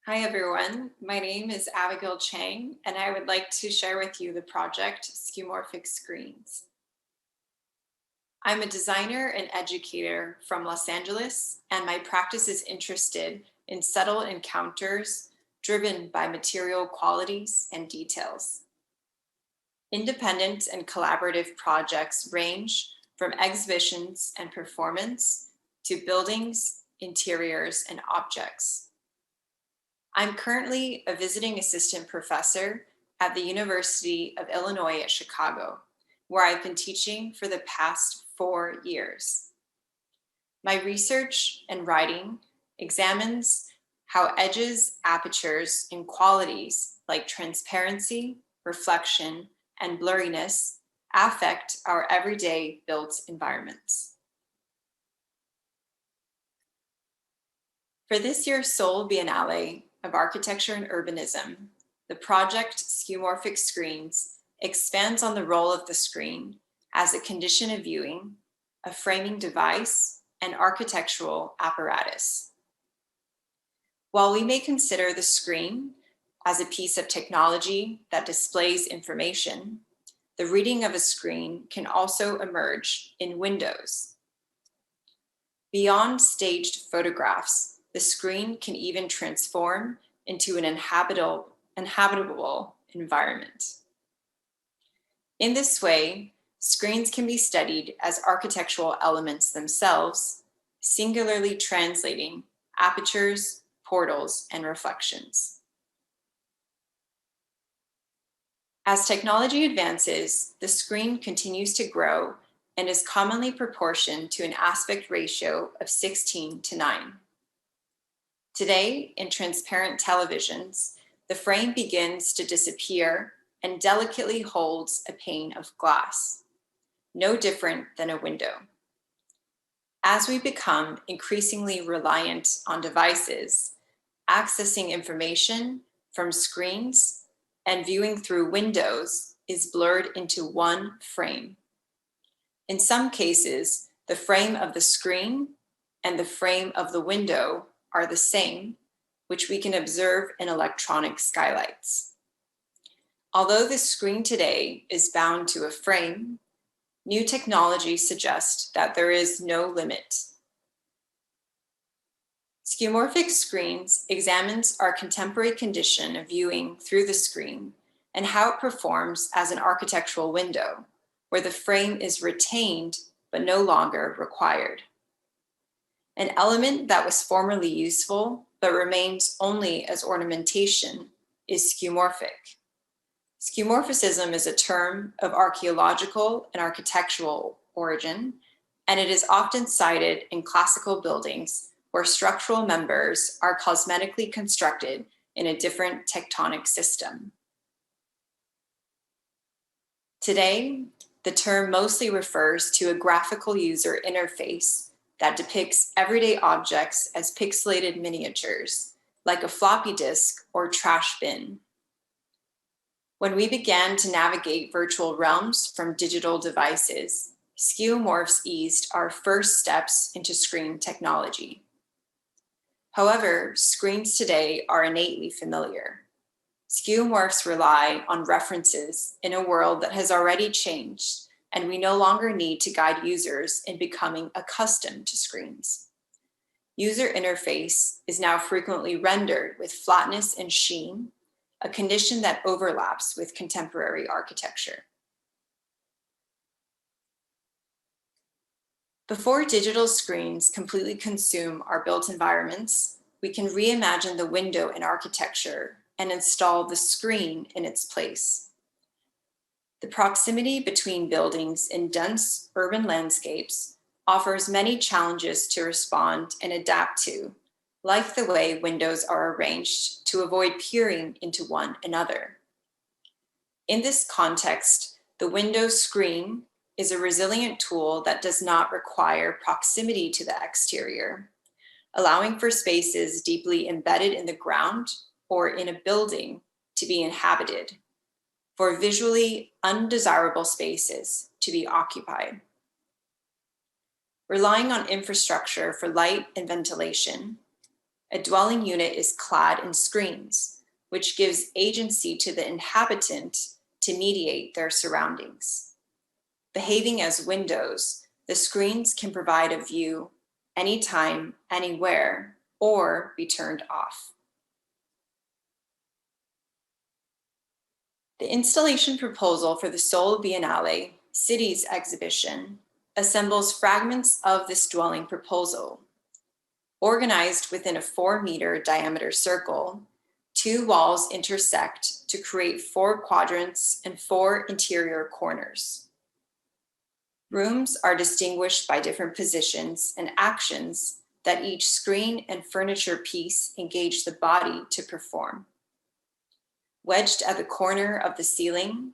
Hi everyone, my name is Abigail Chang and I would like to share with you the project Skeuomorphic Screens. I'm a designer and educator from Los Angeles, and my practice is interested in subtle encounters driven by material qualities and details. Independent and collaborative projects range from exhibitions and performance to buildings, interiors, and objects. I'm currently a visiting assistant professor at the University of Illinois at Chicago, where I've been teaching for the past 4 years. My research and writing examines how edges, apertures, and qualities like transparency, reflection, and blurriness affect our everyday built environments. For this year's Seoul Biennale of Architecture and Urbanism, the project Skeuomorphic Screens expands on the role of the screen as a condition of viewing, a framing device, and architectural apparatus. While we may consider the screen as a piece of technology that displays information, the reading of a screen can also emerge in windows. Beyond staged photographs, the screen can even transform into an inhabitable environment. In this way, screens can be studied as architectural elements themselves, singularly translating apertures, portals, and reflections. As technology advances, the screen continues to grow and is commonly proportioned to an aspect ratio of 16:9. Today, in transparent televisions, the frame begins to disappear and delicately holds a pane of glass, no different than a window. As we become increasingly reliant on devices, accessing information from screens and viewing through windows is blurred into one frame. In some cases, the frame of the screen and the frame of the window are the same, which we can observe in electronic skylights. Although the screen today is bound to a frame, new technology suggests that there is no limit. Skeuomorphic Screens examines our contemporary condition of viewing through the screen and how it performs as an architectural window, where the frame is retained but no longer required. An element that was formerly useful but remains only as ornamentation is skeuomorphic. Skeuomorphism is a term of archaeological and architectural origin, and it is often cited in classical buildings where structural members are cosmetically constructed in a different tectonic system. Today, the term mostly refers to a graphical user interface that depicts everyday objects as pixelated miniatures, like a floppy disk or trash bin. When we began to navigate virtual realms from digital devices, skeuomorphs eased our first steps into screen technology. However, screens today are innately familiar. Skeuomorphs rely on references in a world that has already changed, and we no longer need to guide users in becoming accustomed to screens. User interface is now frequently rendered with flatness and sheen, a condition that overlaps with contemporary architecture. Before digital screens completely consume our built environments, we can reimagine the window in architecture and install the screen in its place. The proximity between buildings in dense urban landscapes offers many challenges to respond and adapt to, like the way windows are arranged to avoid peering into one another. In this context, the window screen is a resilient tool that does not require proximity to the exterior, allowing for spaces deeply embedded in the ground or in a building to be inhabited, for visually undesirable spaces to be occupied. Relying on infrastructure for light and ventilation, a dwelling unit is clad in screens, which gives agency to the inhabitant to mediate their surroundings. Behaving as windows, the screens can provide a view anytime, anywhere, or be turned off. The installation proposal for the Seoul Biennale Cities Exhibition assembles fragments of this dwelling proposal. Organized within a 4-meter diameter circle, 2 walls intersect to create 4 quadrants and 4 interior corners. Rooms are distinguished by different positions and actions that each screen and furniture piece engage the body to perform. Wedged at the corner of the ceiling,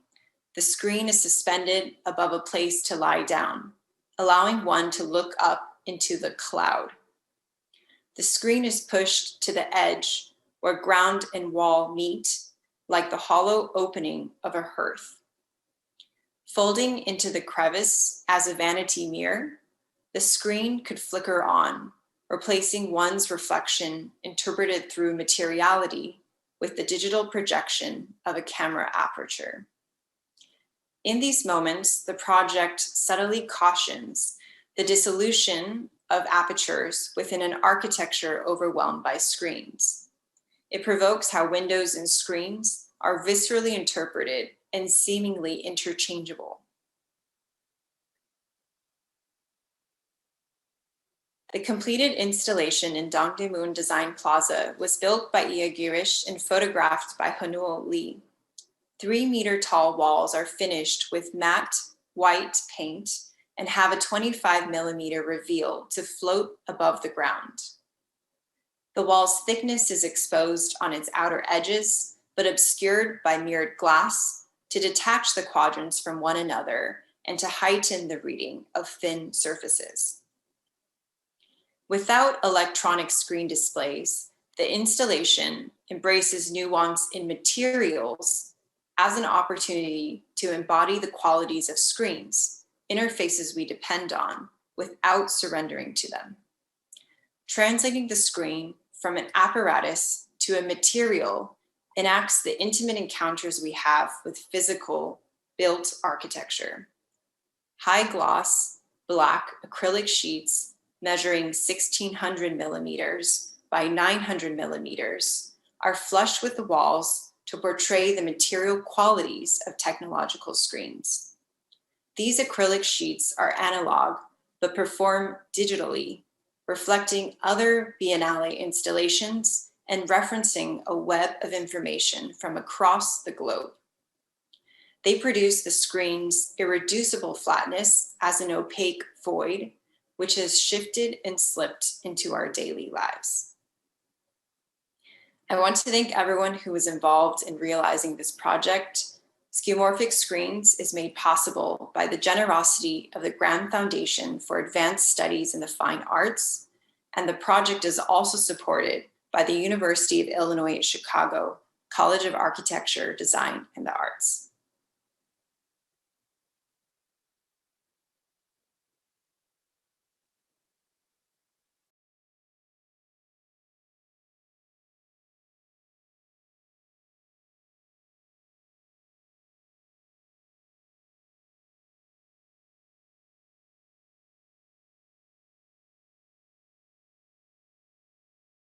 the screen is suspended above a place to lie down, allowing one to look up into the cloud. The screen is pushed to the edge where ground and wall meet, like the hollow opening of a hearth. Folding into the crevice as a vanity mirror, the screen could flicker on, replacing one's reflection interpreted through materiality with the digital projection of a camera aperture. In these moments, the project subtly cautions the dissolution of apertures within an architecture overwhelmed by screens. It provokes how windows and screens are viscerally interpreted and seemingly interchangeable. The completed installation in Dongdaemun-Design-Plaza was built by Iagirish and photographed by Hanul Lee. 3-meter-tall walls are finished with matte white paint and have a 25-millimeter reveal to float above the ground. The wall's thickness is exposed on its outer edges, but obscured by mirrored glass to detach the quadrants from one another and to heighten the reading of thin surfaces. Without electronic screen displays, the installation embraces nuance in materials as an opportunity to embody the qualities of screens, interfaces we depend on, without surrendering to them. Translating the screen from an apparatus to a material enacts the intimate encounters we have with physical built architecture. High gloss, black acrylic sheets measuring 1600 millimeters by 900 millimeters are flush with the walls to portray the material qualities of technological screens. These acrylic sheets are analog, but perform digitally, reflecting other Biennale installations and referencing a web of information from across the globe. They produce the screen's irreducible flatness as an opaque void, which has shifted and slipped into our daily lives. I want to thank everyone who was involved in realizing this project. Skeuomorphic Screens is made possible by the generosity of the Graham Foundation for Advanced Studies in the Fine Arts, and the project is also supported by the University of Illinois at Chicago College of Architecture, Design, and the Arts.